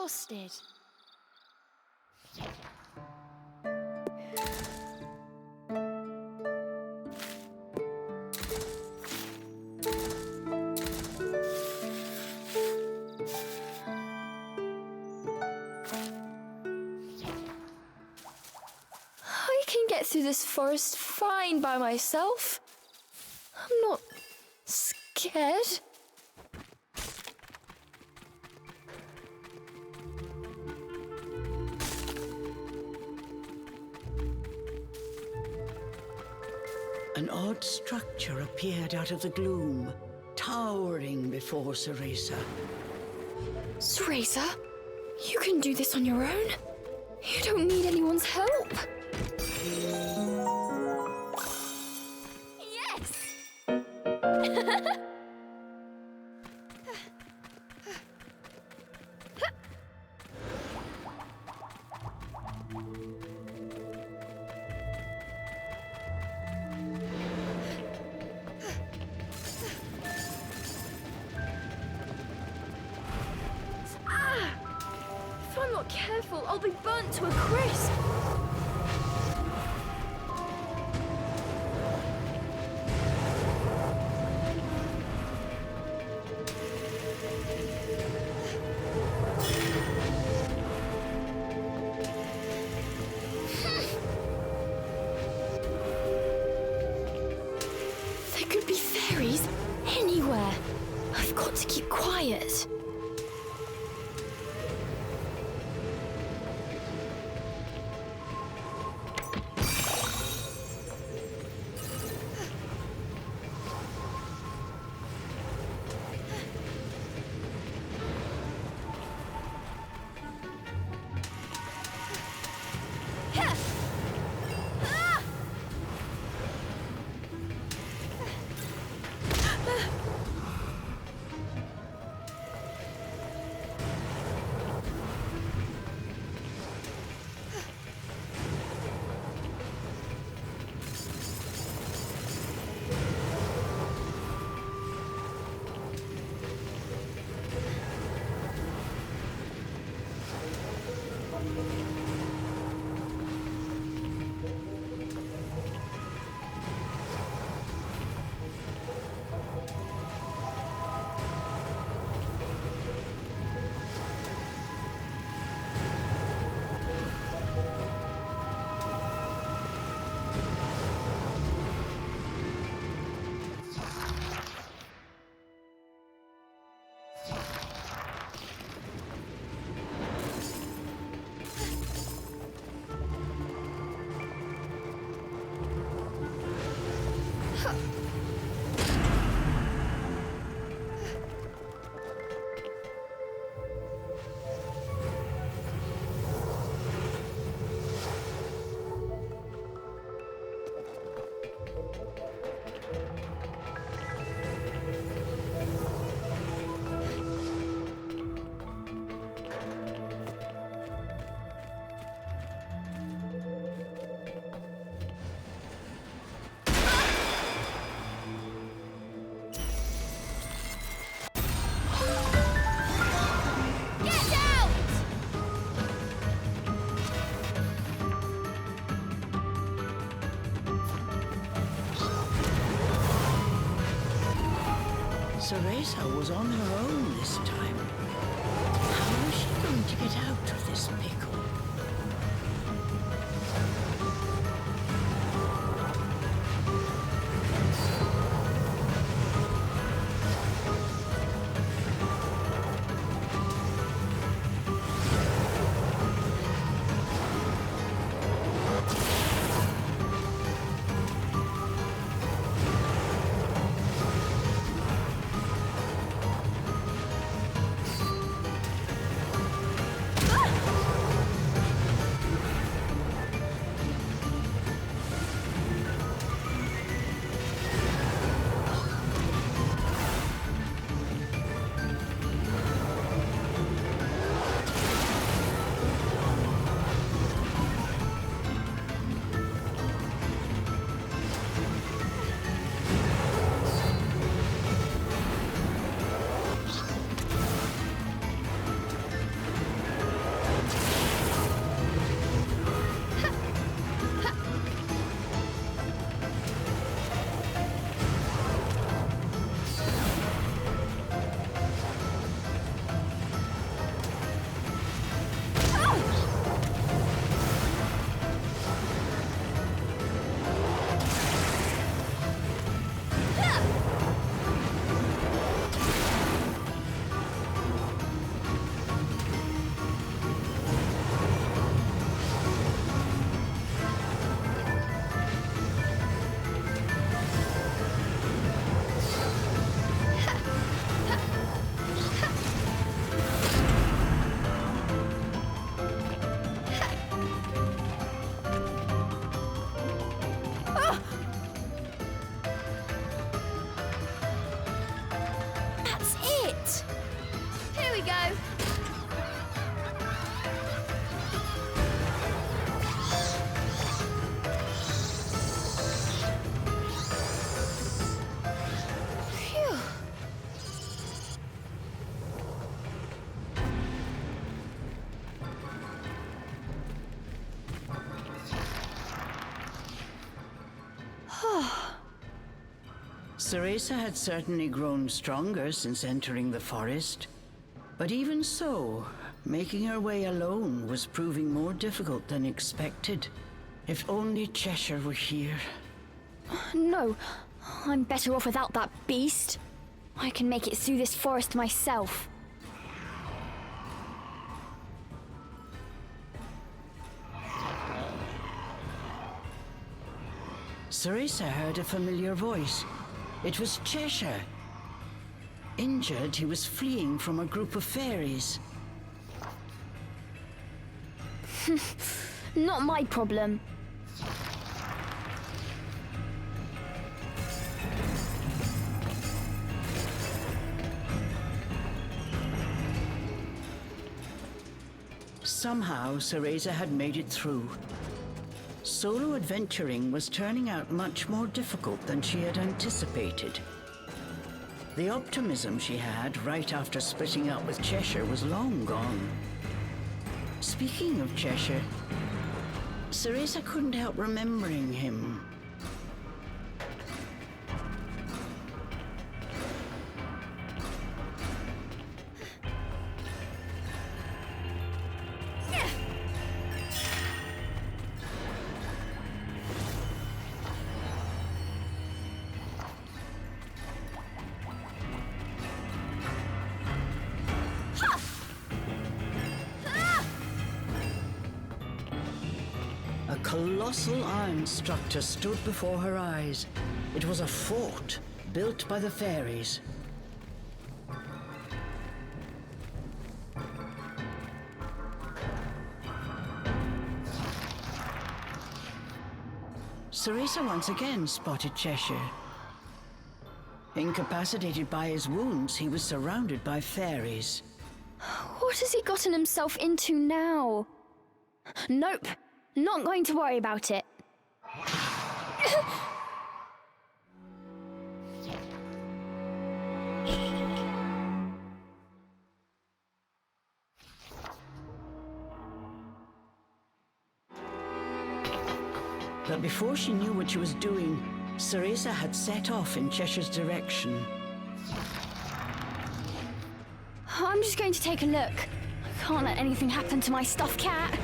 exhausted. I can get through this forest fine by myself. I'm not scared. An odd structure appeared out of the gloom, towering before Cereza. Cereza, you can do this on your own. You don't need anyone's help. Yes! If I'm not careful, I'll be burnt to a crisp. There could be fairies anywhere. I've got to keep quiet. Cereza was on her own this time. How was she going to get out of this pickle? Cereza had certainly grown stronger since entering the forest. But even so, making her way alone was proving more difficult than expected. If only Cheshire were here. No, I'm better off without that beast. I can make it through this forest myself. Cereza heard a familiar voice. It was Cheshire. Injured, he was fleeing from a group of fairies. Not my problem. Somehow, Cereza had made it through. Solo adventuring was turning out much more difficult than she had anticipated. The optimism she had right after splitting up with Cheshire was long gone. Speaking of Cheshire, Cereza couldn't help remembering him. A colossal iron structure stood before her eyes. It was a fort built by the fairies. Cereza once again spotted Cheshire. Incapacitated by his wounds, he was surrounded by fairies. What has he gotten himself into now? Nope, not going to worry about it. But before she knew what she was doing, Cereza had set off in Cheshire's direction. I'm just going to take a look. I can't let anything happen to my stuffed cat.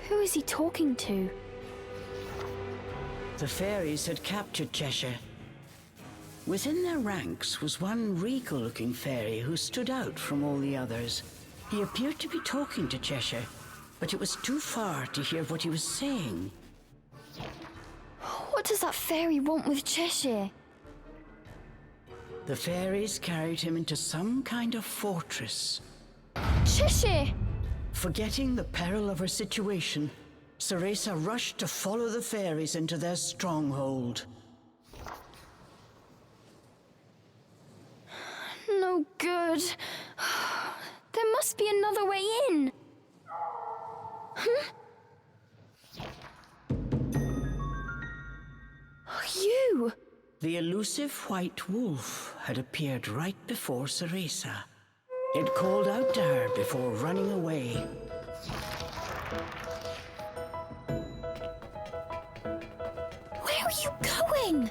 Who is he talking to? The fairies had captured Cheshire. Within their ranks was one regal-looking fairy who stood out from all the others. He appeared to be talking to Cheshire, but it was too far to hear what he was saying. What does that fairy want with Cheshire? The fairies carried him into some kind of fortress. Cheshire! Forgetting the peril of her situation, Cereza rushed to follow the fairies into their stronghold. No good. There must be another way in. Huh? You! The elusive white wolf had appeared right before Cereza. It called out to her before running away. Where are you going?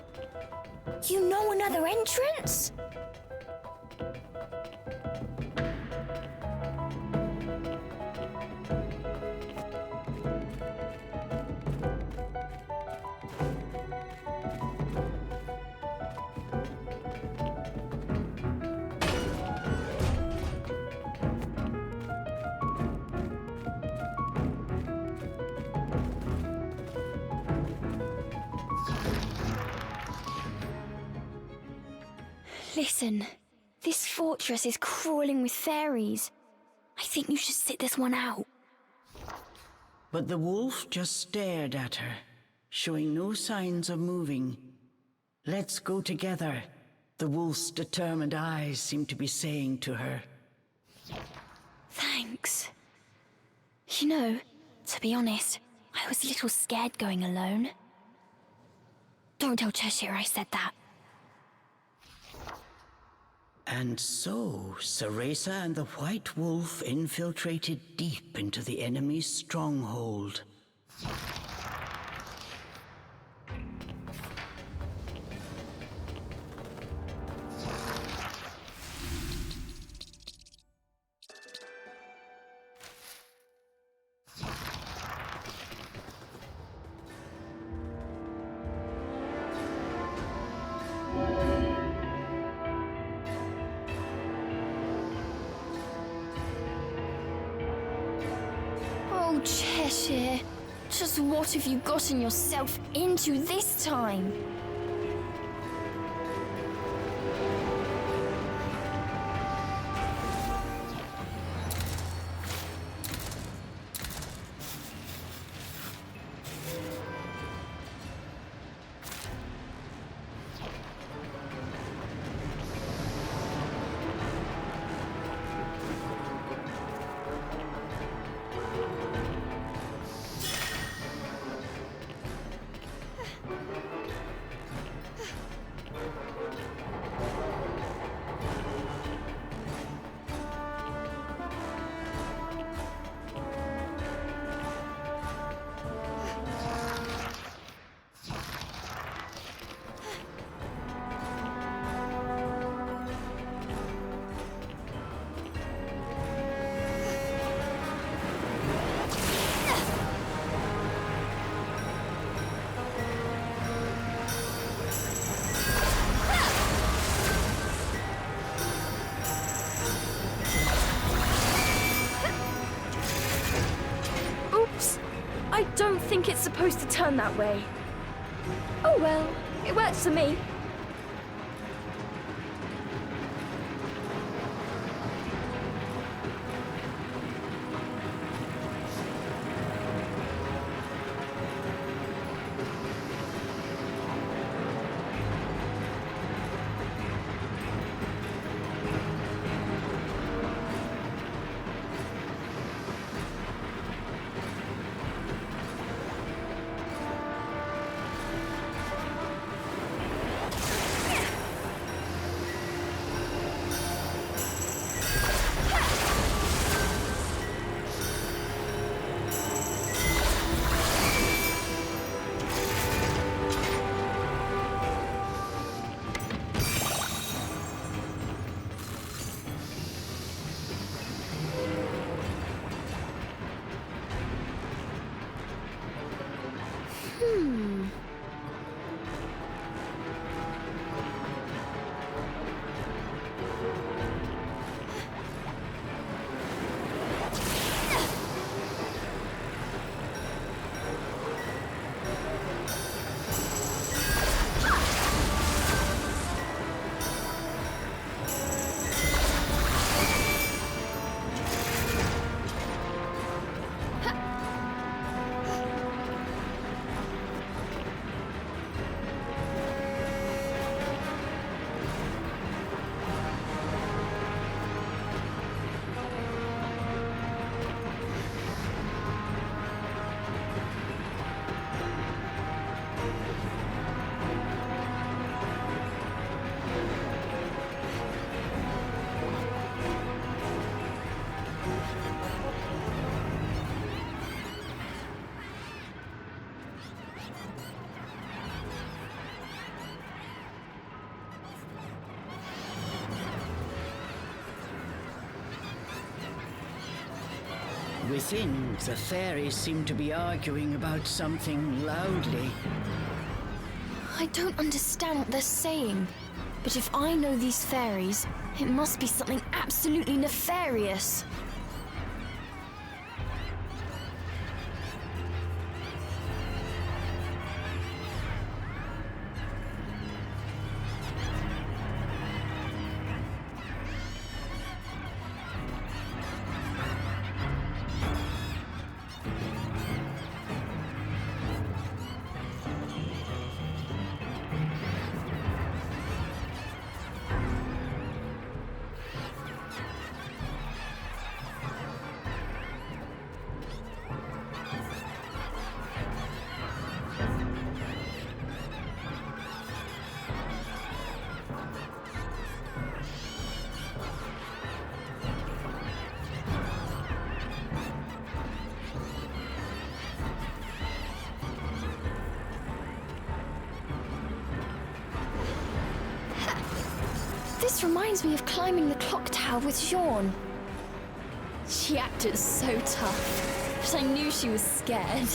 You know another entrance? Listen, this fortress is crawling with fairies. I think you should sit this one out. But the wolf just stared at her, showing no signs of moving. "Let's go together," the wolf's determined eyes seemed to be saying to her. Thanks. You know, to be honest, I was a little scared going alone. Don't tell Cheshire I said that. And so, Cereza and the White Wolf infiltrated deep into the enemy's stronghold. Oh, Cheshire. Just what have you gotten yourself into this time? I don't think it's supposed to turn that way. Oh well, it works for me. Within, the fairies seem to be arguing about something loudly. I don't understand what they're saying. But if I know these fairies, it must be something absolutely nefarious. This reminds me of climbing the clock tower with Jean. She acted so tough, but I knew she was scared.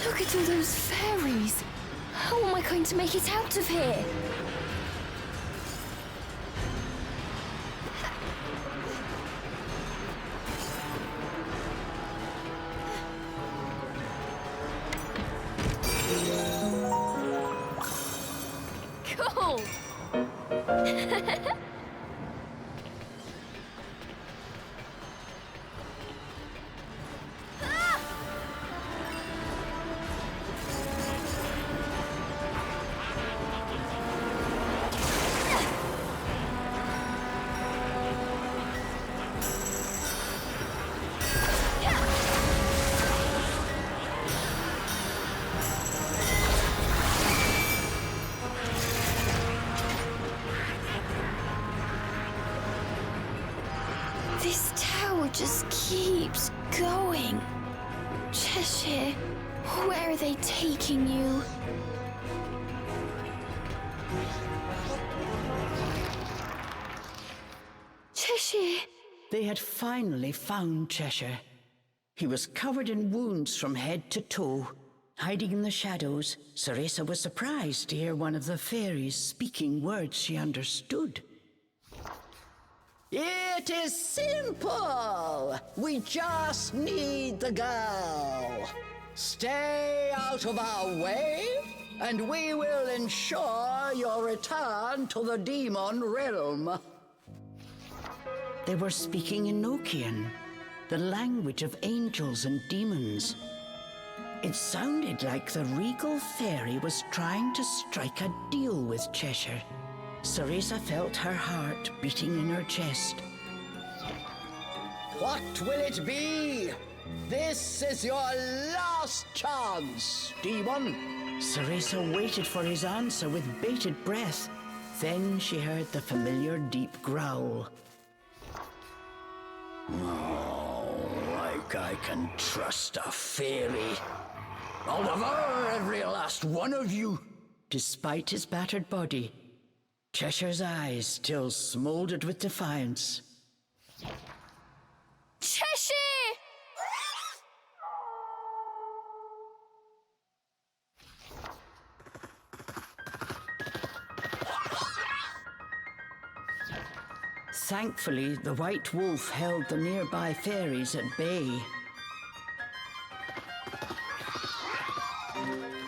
Look at all those fairies. How am I going to make it out of here? Cool! This tower just keeps going. Cheshire, where are they taking you? Cheshire! They had finally found Cheshire. He was covered in wounds from head to toe. Hiding in the shadows, Cereza was surprised to hear one of the fairies speaking words she understood. It is simple. We just need the girl. Stay out of our way, and we will ensure your return to the demon realm. They were speaking Enochian, the language of angels and demons. It sounded like the regal fairy was trying to strike a deal with Cheshire. Cereza felt her heart beating in her chest. What will it be? This is your last chance, demon. Cereza waited for his answer with bated breath. Then she heard the familiar deep growl. Oh, like I can trust a fairy. I'll devour every last one of you. Despite his battered body, Cheshire's eyes still smoldered with defiance. Cheshire! Thankfully, the White Wolf held the nearby fairies at bay.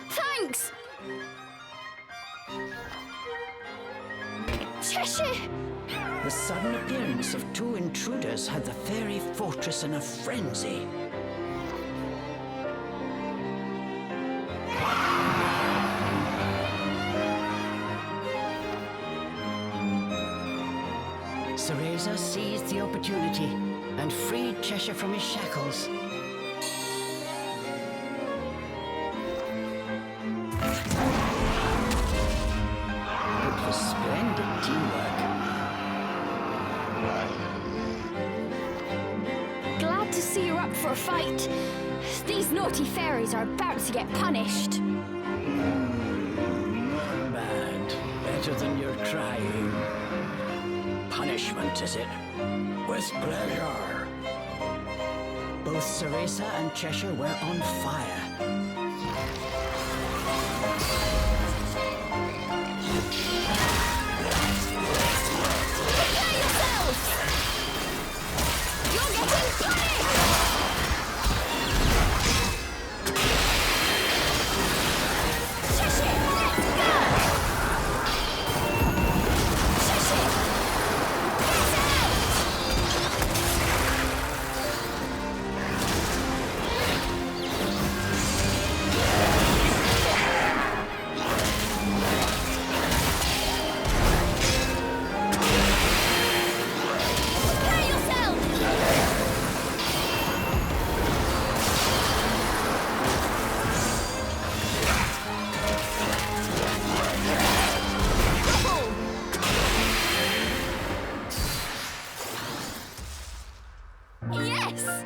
Thanks! Cheshire! The sudden appearance of two intruders had the fairy fortress in a frenzy. Cereza seized the opportunity and freed Cheshire from his shackles. It was splendid teamwork. Glad to see you're up for a fight. These naughty fairies are about to get punished. Not bad. Better than your trying. Punishment, is it? With pleasure. Both Cereza and Cheshire were on fire. Prepare yourselves! You're getting punished! Cheshire, let's go! Cheshire, get out! Prepare yourself! Yes!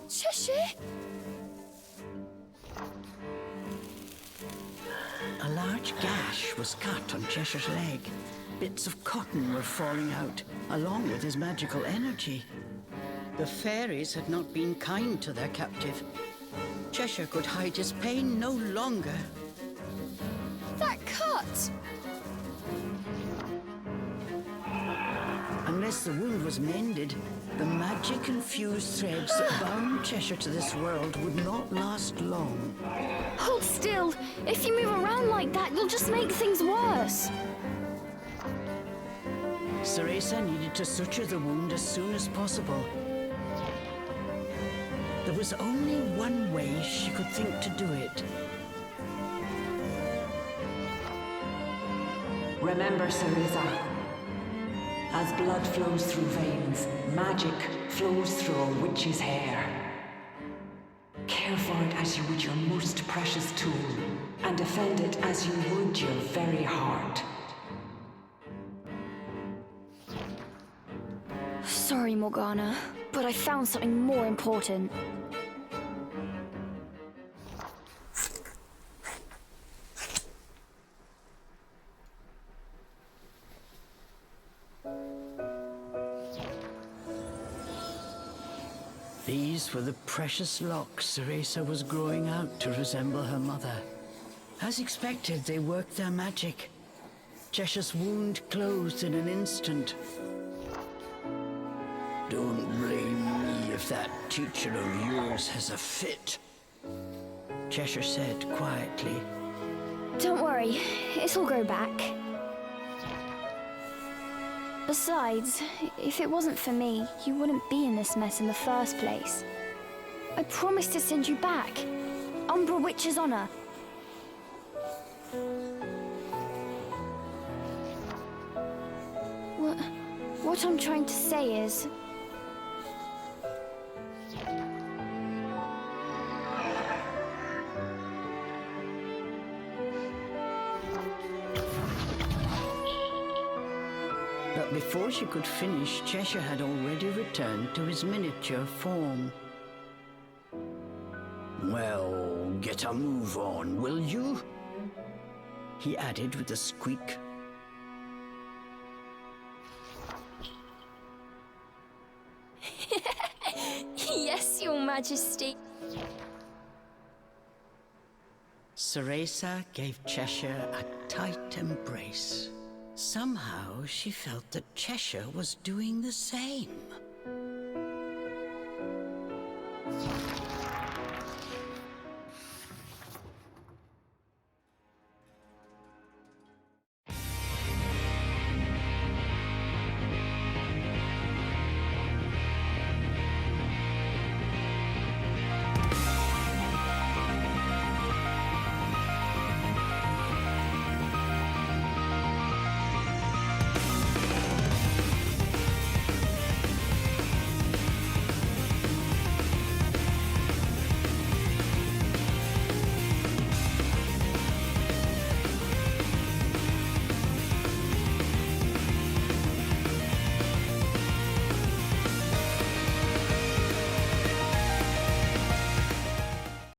Cheshire? A large gash was cut on Cheshire's leg. Bits of cotton were falling out, along with his magical energy. The fairies had not been kind to their captive. Cheshire could hide his pain no longer. That cut! Unless the wound was mended, the magic-infused threads that bound Cheshire to this world would not last long. Hold still! If you move around like that, you'll just make things worse. Cereza needed to suture the wound as soon as possible. There was only one way she could think to do it. Remember, Cereza, as blood flows through veins, magic flows through a witch's hair. Care for it as you would your most precious tool, and defend it as you would your very heart. Sorry, Morgana, but I found something more important. These were the precious locks Cereza was growing out to resemble her mother. As expected, they worked their magic. Cheshire's wound closed in an instant. Don't blame me if that teacher of yours has a fit, Cheshire said quietly. Don't worry, it'll grow back. Besides, if it wasn't for me, you wouldn't be in this mess in the first place. I promised to send you back. Umbra Witch's honor. What I'm trying to say is... But before she could finish, Cheshire had already returned to his miniature form. Well, get a move on, will you? He added with a squeak. Yes, Your Majesty. Cereza gave Cheshire a tight embrace. Somehow she felt that Cheshire was doing the same.